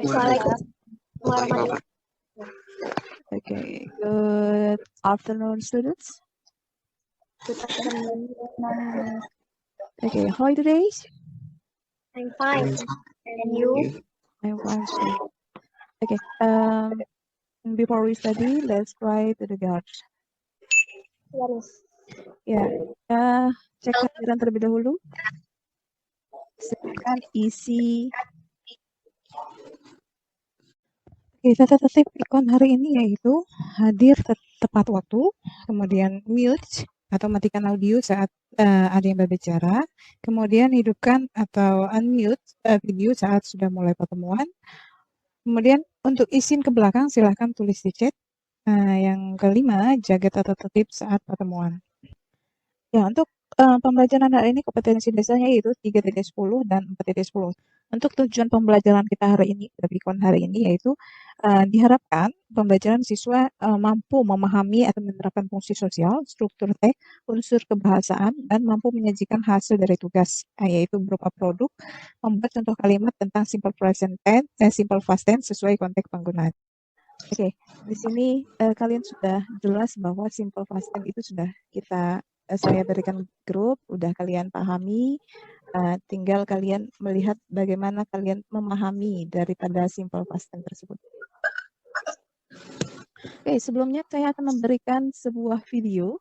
Waalaikumsalam. Okay, good afternoon, students. Good afternoon. Okay, how are you today? I'm fine. And you? I'm fine too. Okay, before we study, let's try to the guards. Yes. Ya, cek kehadiran terlebih dahulu. Silakan isi. Oke, tata tertib ikon hari ini yaitu hadir tepat waktu, kemudian mute atau matikan audio saat ada yang berbicara, kemudian hidupkan atau unmute video saat sudah mulai pertemuan, kemudian untuk izin ke belakang silahkan tulis di chat. Yang kelima, jaga tata tertib saat pertemuan. Ya, untuk pembelajaran hari ini kompetensi dasarnya yaitu 3.10 dan 4.10. Untuk tujuan pembelajaran kita hari ini, Ikon hari ini yaitu diharapkan pembelajaran siswa mampu memahami atau menerapkan fungsi sosial, struktur teks, unsur kebahasaan, dan mampu menyajikan hasil dari tugas, yaitu berupa produk, membuat contoh kalimat tentang simple present tense, simple past tense sesuai konteks penggunaan. Oke, di sini kalian sudah jelas bahwa simple past tense itu sudah saya berikan grup, udah kalian pahami, tinggal kalian melihat bagaimana kalian memahami daripada simple past tense tersebut. Oke, sebelumnya saya akan memberikan sebuah video.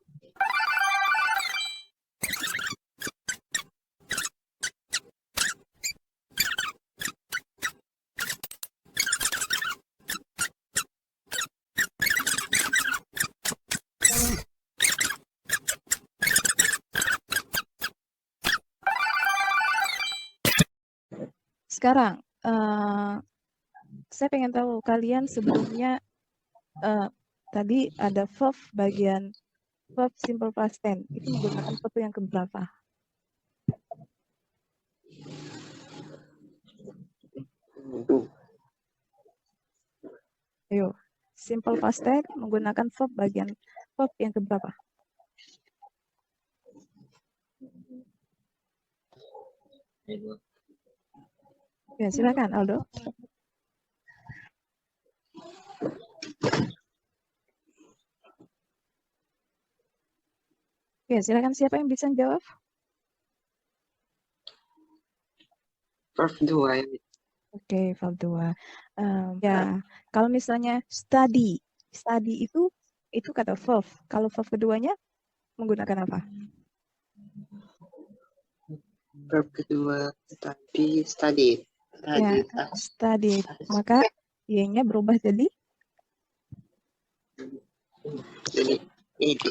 Sekarang, saya pengen tahu kalian sebelumnya tadi ada verb bagian verb simple past tense itu menggunakan verb yang keberapa? Ayo, simple past tense menggunakan verb bagian verb yang keberapa? Ya, silakan Aldo. Ya, silakan siapa yang bisa jawab? Verb 2. Oke, verb 2. Ya, kalau misalnya study itu kata verb. Kalau verb keduanya menggunakan apa? Verb kedua studied. Ya, studied. Maka y-nya berubah jadi ed.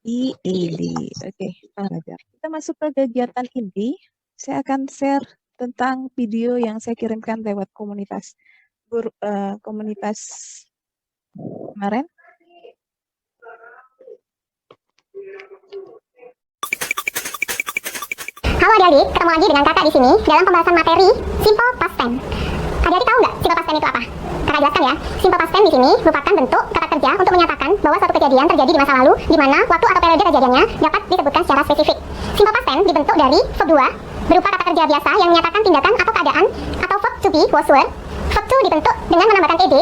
EAD. Oke, belajar. Kita masuk ke kegiatan inti. Saya akan share tentang video yang saya kirimkan lewat komunitas kemarin. Halo adik-adik, ketemu lagi dengan kakak di sini dalam pembahasan materi simple past tense. Adik-adik tahu nggak simple past tense itu apa? Kakak jelaskan ya. Simple past tense di sini merupakan bentuk kata kerja untuk menyatakan bahwa suatu kejadian terjadi di masa lalu, di mana waktu atau periode kejadiannya dapat disebutkan secara spesifik. Simple past tense dibentuk dari verb 2 berupa kata kerja biasa yang menyatakan tindakan atau keadaan, atau verb to be was word. Verb to dibentuk dengan menambahkan ed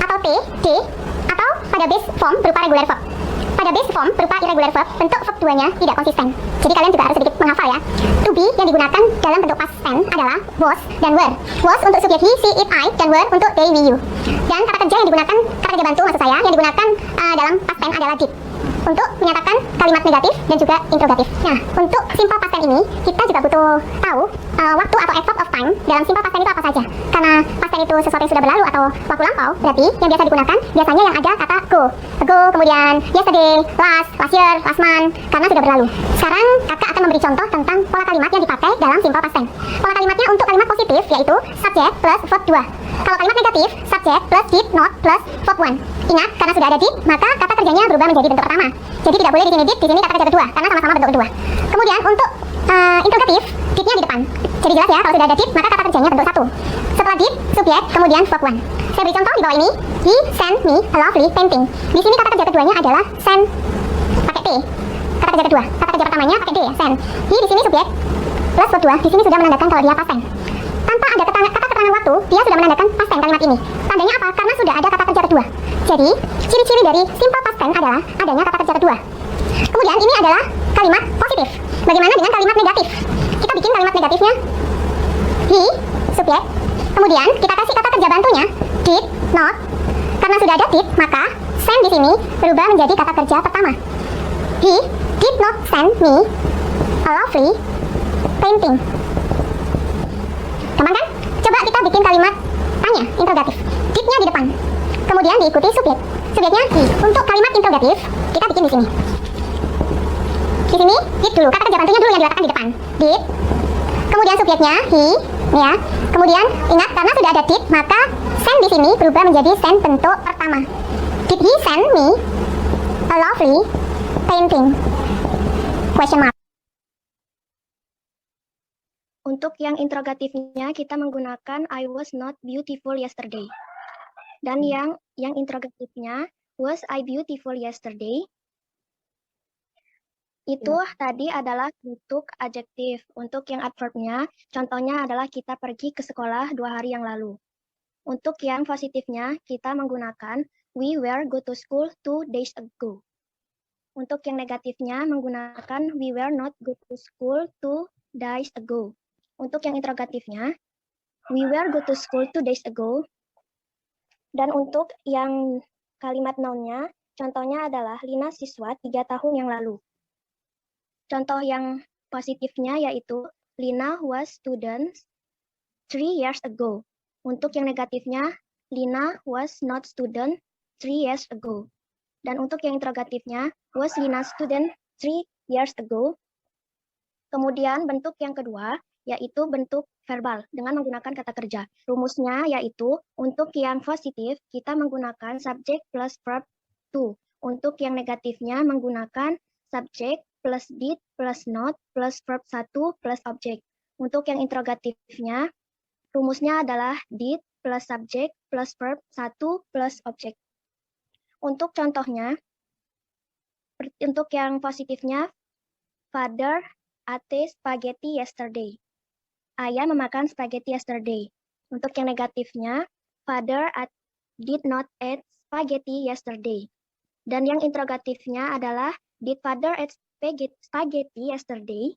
atau t, d, atau pada base form berupa regular verb. Pada base form berupa irregular verb, bentuk verb 2-nya tidak konsisten. Jadi kalian juga harus sedikit menghafal ya. To be yang digunakan dalam bentuk past tense adalah was dan were. Was untuk subjek he, she, it, I, dan were untuk they, we, you. Dan kata kerja yang digunakan, kata kerja bantu maksud saya, yang digunakan dalam past tense adalah did, untuk menyatakan kalimat negatif dan juga interrogatif. Nah, untuk simple past tense ini, kita juga butuh tahu waktu atau effort of time dalam simple past tense itu apa saja. Karena past tense itu sesuatu yang sudah berlalu atau waktu lampau, berarti yang biasa digunakan biasanya yang ada kata go, kemudian yesterday, last year, last month, karena sudah berlalu. Sekarang kakak akan memberi contoh tentang pola kalimat yang dipakai dalam simple past tense. Pola kalimatnya untuk kalimat positif yaitu subject plus verb 2. Kalau kalimat negatif, subject plus did not plus verb 1. Ingat, karena sudah ada did, maka kata kerjanya berubah menjadi bentuk pertama. Jadi tidak boleh di sini did, di sini kata kerja kedua, karena sama-sama bentuk kedua. Kemudian untuk interrogatif, did-nya di depan. Jadi jelas ya, kalau sudah ada did, maka kata kerjanya bentuk 1. Setelah did, subjek, kemudian verb 1. Saya beri contoh di bawah ini. He sent me a lovely painting. Di sini kata kerja keduanya adalah send pakai T. Kata kerja kedua. Kata kerja pertamanya pakai D ya, send. He di sini subjek plus verb 2. Di sini sudah menandakan kalau dia past tense. Tanpa ada kata keterangan dengan waktu, dia sudah menandakan past tense kalimat ini. Tandanya apa? Karena sudah ada kata kerja kedua. Jadi, ciri-ciri dari simple past tense adalah adanya kata kerja kedua. Kemudian ini adalah kalimat positif. Bagaimana dengan kalimat negatif? Kita bikin kalimat negatifnya. He, subjek. Kemudian kita kasih kata kerja bantunya, did not. Karena sudah ada did, maka send di sini berubah menjadi kata kerja pertama. He did not send me a lovely painting. Gampang kan? Coba kita bikin kalimat tanya, interrogatif. Did-nya di depan. Kemudian diikuti subjek. Subjeknya he. Untuk kalimat interrogatif, kita bikin di sini. Di sini, did dulu. Kata kerja bantunya dulu yang diletakkan di depan. Did. Kemudian subjeknya he, ya. Kemudian ingat karena sudah ada did, maka send di sini berubah menjadi send bentuk pertama. Did he send me a lovely painting? Question mark. Untuk yang interrogatifnya kita menggunakan I was not beautiful yesterday. Dan yang interrogatifnya was I beautiful yesterday. Itu tadi adalah bentuk adjektif. Untuk yang adverbnya, contohnya adalah kita pergi ke sekolah 2 hari yang lalu. Untuk yang positifnya, kita menggunakan we were go to school 2 days ago. Untuk yang negatifnya, menggunakan we were not go to school 2 days ago. Untuk yang interrogatifnya, we were go to school 2 days ago. Dan untuk yang kalimat noun-nya, contohnya adalah Lina siswa 3 tahun yang lalu. Contoh yang positifnya yaitu Lina was student 3 years ago. Untuk yang negatifnya, Lina was not student 3 years ago. Dan untuk yang interrogatifnya, was Lina student 3 years ago. Kemudian bentuk yang kedua, yaitu bentuk verbal dengan menggunakan kata kerja. Rumusnya yaitu untuk yang positif, kita menggunakan subject plus verb to. Untuk yang negatifnya menggunakan subject plus did plus not plus verb 1 plus object. Untuk yang interrogatifnya, rumusnya adalah did plus subject plus verb 1 plus object. Untuk contohnya, untuk yang positifnya, Father ate spaghetti yesterday. Ayah memakan spaghetti yesterday. Untuk yang negatifnya, Father did not eat spaghetti yesterday. Dan yang interrogatifnya adalah did Father eat spaghetti yesterday?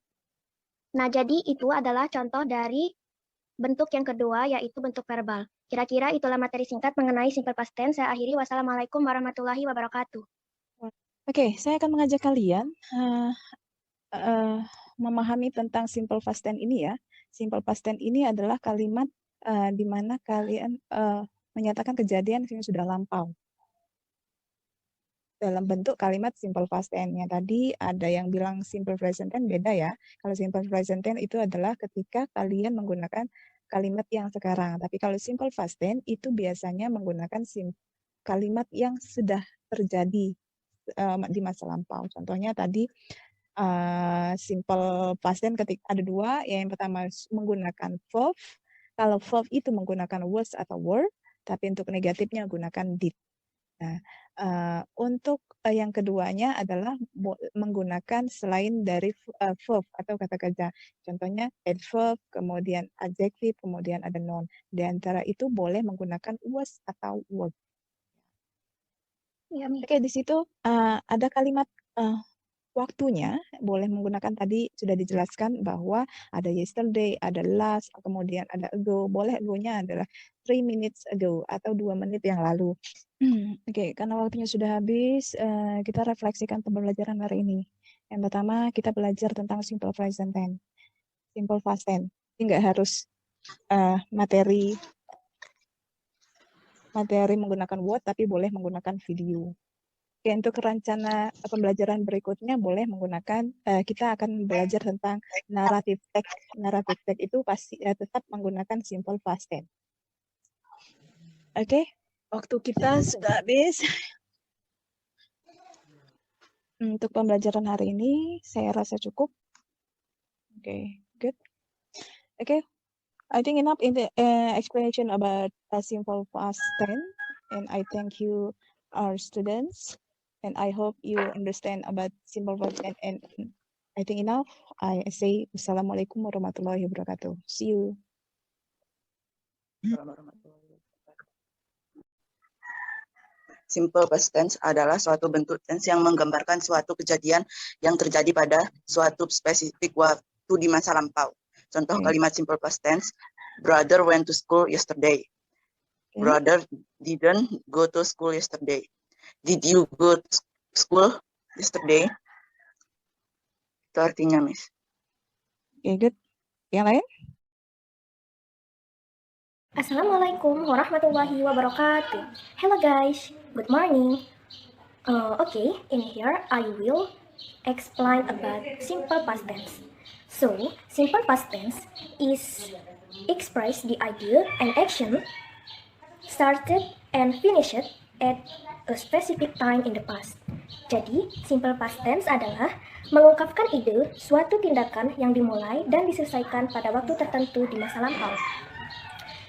Nah, jadi itu adalah contoh dari bentuk yang kedua, yaitu bentuk verbal. Kira-kira itulah materi singkat mengenai simple past tense. Saya akhiri. Wassalamualaikum warahmatullahi wabarakatuh. Oke, saya akan mengajak kalian memahami tentang simple past tense ini ya. Simple past tense ini adalah kalimat di mana kalian menyatakan kejadian yang sudah lampau. Dalam bentuk kalimat simple past tense-nya tadi ada yang bilang simple present tense beda ya. Kalau simple present tense itu adalah ketika kalian menggunakan kalimat yang sekarang. Tapi kalau simple past tense itu biasanya menggunakan kalimat yang sudah terjadi di masa lampau. Contohnya tadi simple past tense ketika ada dua, yang pertama menggunakan verb. Kalau verb itu menggunakan was atau were, tapi untuk negatifnya menggunakan did. Nah, untuk yang keduanya adalah menggunakan selain dari verb atau kata kerja. Contohnya adverb, kemudian adjective, kemudian ada noun. Di antara itu boleh menggunakan was atau were. Ya, Oke, di situ ada kalimat waktunya, boleh menggunakan tadi sudah dijelaskan bahwa ada yesterday, ada last, kemudian ada ago. Boleh ago-nya adalah 3 minutes ago atau 2 menit yang lalu. Oke, karena waktunya sudah habis, kita refleksikan pembelajaran hari ini. Yang pertama, kita belajar tentang simple present tense, simple past tense. Ini nggak harus materi menggunakan word, tapi boleh menggunakan video. Oke, untuk rencana pembelajaran berikutnya boleh menggunakan, kita akan belajar tentang narrative text. Narrative text itu pasti tetap menggunakan simple past tense. Oke, waktu kita sudah habis. Untuk pembelajaran hari ini, saya rasa cukup. Oke, good. Oke, I think enough in the explanation about simple past tense, and I thank you, our students. And I hope you understand about simple past tense. And I think enough. I say Wassalamualaikum warahmatullahi wabarakatuh. See you. Simple past tense adalah suatu bentuk tense yang menggambarkan suatu kejadian yang terjadi pada suatu spesifik waktu di masa lampau. Contoh kalimat simple past tense, brother went to school yesterday. Brother didn't go to school yesterday. Did you go to school yesterday? Itu artinya, Miss. Oke, good. Yang lain? Assalamualaikum warahmatullahi wabarakatuh. Hello guys, good morning. Okay, in here I will explain about simple past tense. So, simple past tense is express the idea and action started and finished at a specific time in the past. Jadi, simple past tense adalah mengungkapkan ide suatu tindakan yang dimulai dan diselesaikan pada waktu tertentu di masa lampau.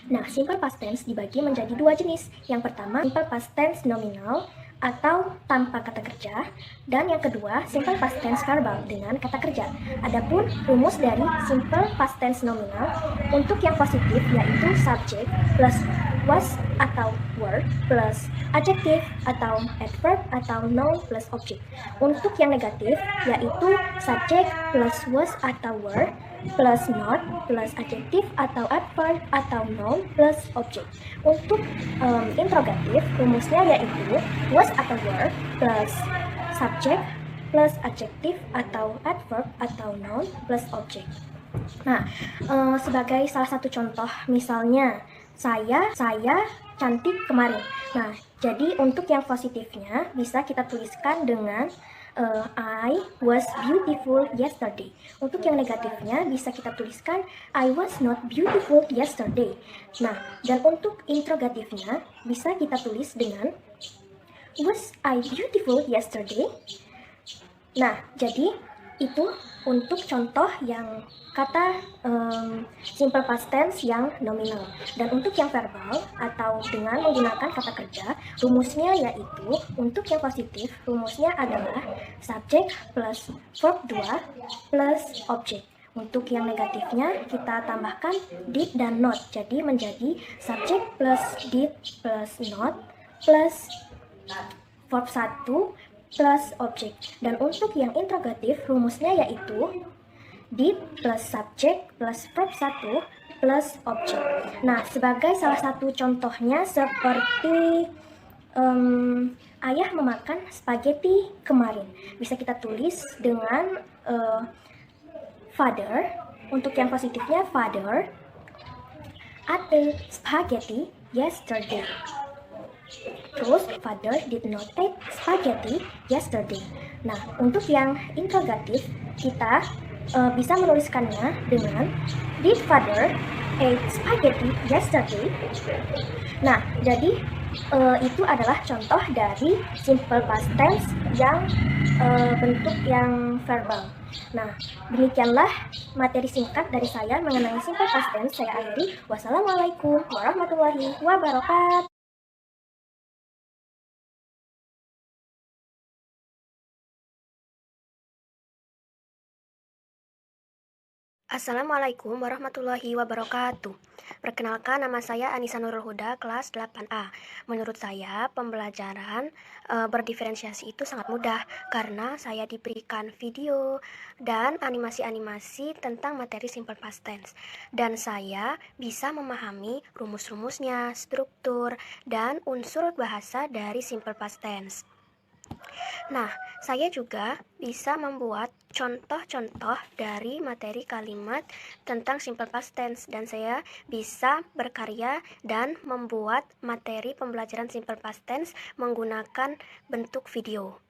Nah, simple past tense dibagi menjadi dua jenis. Yang pertama, simple past tense nominal atau tanpa kata kerja, dan yang kedua, simple past tense verbal dengan kata kerja. Adapun rumus dari simple past tense nominal untuk yang positif yaitu subject plus was atau were plus adjective atau adverb atau noun plus object. Untuk yang negatif yaitu subject plus was atau were plus not plus adjective atau adverb atau noun plus object. Untuk interrogatif rumusnya yaitu was atau were plus subject plus adjective atau adverb atau noun plus object. Nah, sebagai salah satu contoh misalnya saya cantik kemarin. Nah, jadi untuk yang positifnya bisa kita tuliskan dengan I was beautiful yesterday. Untuk yang negatifnya bisa kita tuliskan I was not beautiful yesterday. Nah, dan untuk interrogatifnya bisa kita tulis dengan was I beautiful yesterday? Nah, jadi itu untuk contoh yang kata simple past tense yang nominal. Dan untuk yang verbal atau dengan menggunakan kata kerja, rumusnya yaitu untuk yang positif, rumusnya adalah subject plus verb 2 plus object. Untuk yang negatifnya kita tambahkan did dan not. Jadi menjadi subject plus did plus not plus verb 1 plus object. Dan untuk yang interrogatif rumusnya yaitu did plus subject plus verb 1 plus object. Nah, sebagai salah satu contohnya seperti ayah memakan spaghetti kemarin. Bisa kita tulis dengan father. Untuk yang positifnya father ate spaghetti yesterday. Terus, father did not eat spaghetti yesterday. Nah, untuk yang interrogatif, kita bisa menuliskannya dengan did father ate spaghetti yesterday? Nah, jadi itu adalah contoh dari simple past tense yang bentuk yang verbal. Nah, demikianlah materi singkat dari saya mengenai simple past tense. Saya akhiri. Wassalamualaikum warahmatullahi wabarakatuh. Assalamualaikum warahmatullahi wabarakatuh. Perkenalkan, nama saya Anissa Nurul Huda, kelas 8A. Menurut saya, pembelajaran berdiferensiasi itu sangat mudah karena saya diberikan video dan animasi-animasi tentang materi simple past tense. Dan saya bisa memahami rumus-rumusnya, struktur, dan unsur bahasa dari simple past tense. Nah, saya juga bisa membuat contoh-contoh dari materi kalimat tentang simple past tense, dan saya bisa berkarya dan membuat materi pembelajaran simple past tense menggunakan bentuk video.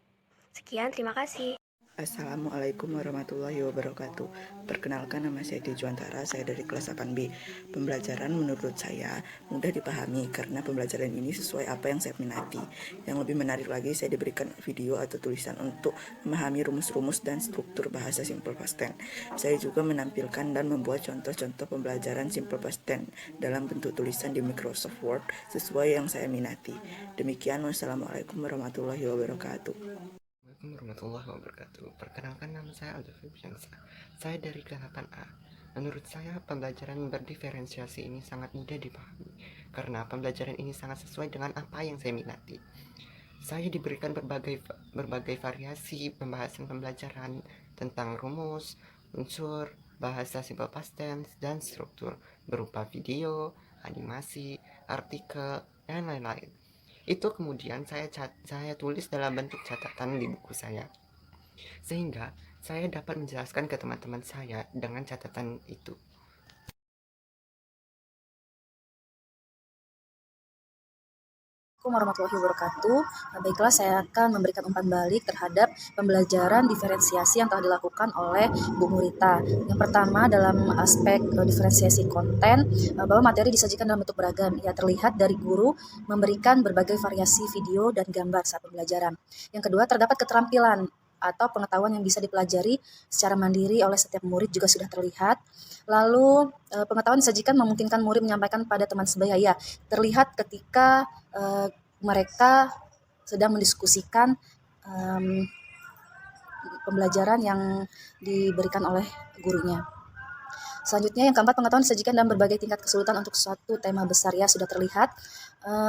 Sekian, terima kasih. Assalamualaikum warahmatullahi wabarakatuh. Perkenalkan, nama saya Dejuantara, saya dari kelas 8B. Pembelajaran menurut saya mudah dipahami karena pembelajaran ini sesuai apa yang saya minati. Yang lebih menarik lagi, saya diberikan video atau tulisan untuk memahami rumus-rumus dan struktur bahasa simple past tense. Saya juga menampilkan dan membuat contoh-contoh pembelajaran simple past tense dalam bentuk tulisan di Microsoft Word sesuai yang saya minati. Demikian, wassalamualaikum warahmatullahi wabarakatuh. Warahmatullahi wabarakatuh. Perkenalkan, nama saya Aldo Fibiansa. Saya dari kelas 8A. Menurut saya, pembelajaran berdiferensiasi ini sangat mudah dipahami, karena pembelajaran ini sangat sesuai dengan apa yang saya minati. Saya diberikan berbagai variasi pembahasan pembelajaran tentang rumus, unsur, bahasa simple past tense, dan struktur, berupa video, animasi, artikel, dan lain-lain. Itu kemudian saya tulis dalam bentuk catatan di buku saya, sehingga saya dapat menjelaskan ke teman-teman saya dengan catatan itu. Assalamualaikum warahmatullahi wabarakatuh. Baiklah, saya akan memberikan umpan balik terhadap pembelajaran diferensiasi yang telah dilakukan oleh Bu Murita. Yang pertama, dalam aspek diferensiasi konten, bahwa materi disajikan dalam bentuk beragam. Ya, terlihat dari guru memberikan berbagai variasi video dan gambar saat pembelajaran. Yang kedua, terdapat keterampilan atau pengetahuan yang bisa dipelajari secara mandiri oleh setiap murid juga sudah terlihat. Lalu pengetahuan disajikan memungkinkan murid menyampaikan pada teman sebaya. Ya, terlihat ketika mereka sedang mendiskusikan pembelajaran yang diberikan oleh gurunya. Selanjutnya, yang keempat, pengetahuan disajikan dalam berbagai tingkat kesulitan untuk suatu tema besar, ya sudah terlihat.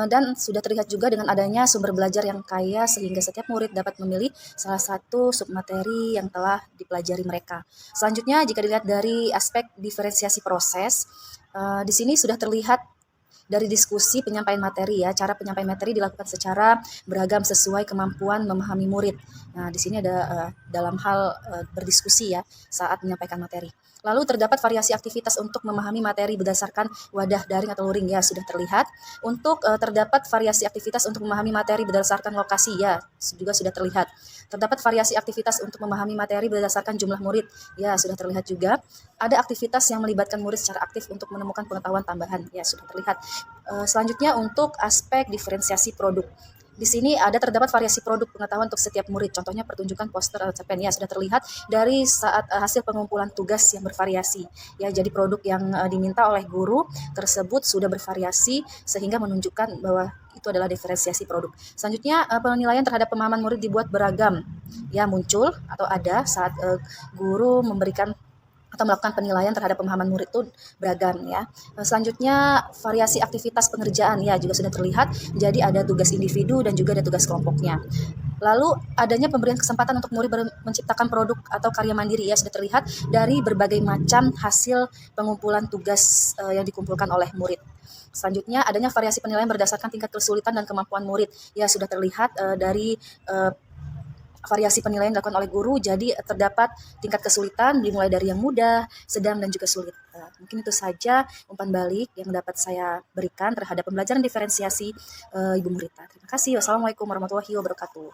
Dan sudah terlihat juga dengan adanya sumber belajar yang kaya sehingga setiap murid dapat memilih salah satu submateri yang telah dipelajari mereka. Selanjutnya, jika dilihat dari aspek diferensiasi proses, di sini sudah terlihat dari diskusi penyampaian materi, ya. Cara penyampaian materi dilakukan secara beragam sesuai kemampuan memahami murid. Nah, di sini ada dalam hal berdiskusi, ya, saat menyampaikan materi. Lalu terdapat variasi aktivitas untuk memahami materi berdasarkan wadah daring atau luring, ya sudah terlihat. Untuk terdapat variasi aktivitas untuk memahami materi berdasarkan lokasi, ya juga sudah terlihat. Terdapat variasi aktivitas untuk memahami materi berdasarkan jumlah murid, ya sudah terlihat juga. Ada aktivitas yang melibatkan murid secara aktif untuk menemukan pengetahuan tambahan, ya sudah terlihat. Selanjutnya, untuk aspek diferensiasi produk. Di sini terdapat variasi produk pengetahuan untuk setiap murid. Contohnya pertunjukan poster atau cerpen, ya sudah terlihat dari saat hasil pengumpulan tugas yang bervariasi. Ya, jadi produk yang diminta oleh guru tersebut sudah bervariasi sehingga menunjukkan bahwa itu adalah diferensiasi produk. Selanjutnya, penilaian terhadap pemahaman murid dibuat beragam. Ya, muncul atau ada saat guru memberikan atau melakukan penilaian terhadap pemahaman murid itu beragam, ya. Selanjutnya, variasi aktivitas pengerjaan, ya juga sudah terlihat. Jadi ada tugas individu dan juga ada tugas kelompoknya. Lalu adanya pemberian kesempatan untuk murid menciptakan produk atau karya mandiri, ya sudah terlihat dari berbagai macam hasil pengumpulan tugas yang dikumpulkan oleh murid. Selanjutnya, adanya variasi penilaian berdasarkan tingkat kesulitan dan kemampuan murid, ya sudah terlihat dari variasi penilaian dilakukan oleh guru. Jadi terdapat tingkat kesulitan dimulai dari yang mudah, sedang, dan juga sulit. Mungkin itu saja umpan balik yang dapat saya berikan terhadap pembelajaran diferensiasi Ibu Murita. Terima kasih. Wassalamualaikum warahmatullahi wabarakatuh.